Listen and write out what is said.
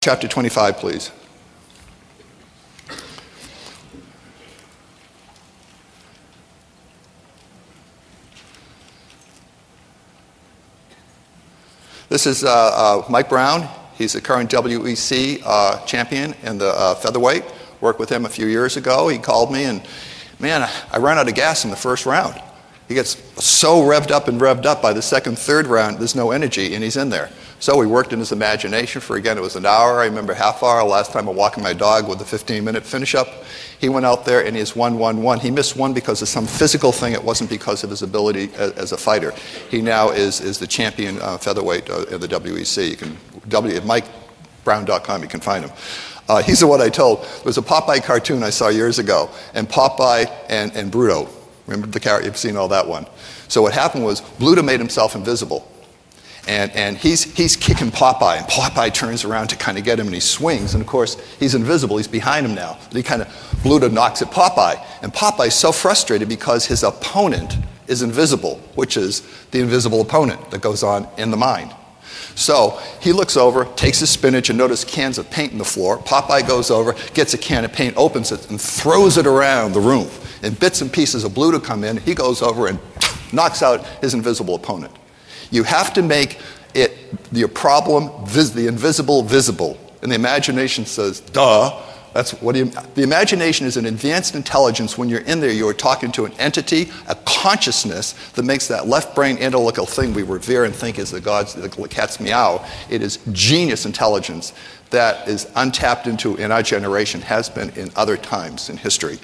chapter 25, please. This is Mike Brown. He's the current WEC champion in the featherweight. Worked with him a few years ago. He called me and, man, I ran out of gas in the first round. He gets so revved up by the second, third round, there's no energy, and he's in there. So we worked in his imagination for, again, it was an hour. I remember half hour. Last time I walking my dog with a 15-minute finish-up. He went out there and he's 1-1-1. He missed one because of some physical thing. It wasn't because of his ability as a fighter. He now is the champion featherweight in the WEC. You can, at MikeBrown.com, you can find him. He's the one I told. There was a Popeye cartoon I saw years ago, and Popeye and Bruto. Remember the character? You've seen all that one. So what happened was Bluto made himself invisible. And he's kicking Popeye, and Popeye turns around to kind of get him, and he swings. And of course, he's invisible. He's behind him now. But he kind of, Bluto knocks at Popeye. And Popeye's so frustrated because his opponent is invisible, which is the invisible opponent that goes on in the mind. So he looks over, takes his spinach, and notices cans of paint on the floor. Popeye goes over, gets a can of paint, opens it, and throws it around the room. And bits and pieces of Bluto come in. He goes over and knocks out his invisible opponent. You have to make it, your problem, the invisible, visible. And the imagination says, duh. That's what the imagination is an advanced intelligence. When you're in there, you're talking to an entity, a consciousness that makes that left brain analytical thing we revere and think is the cat's meow. It is genius intelligence that is untapped into in our generation, has been in other times in history.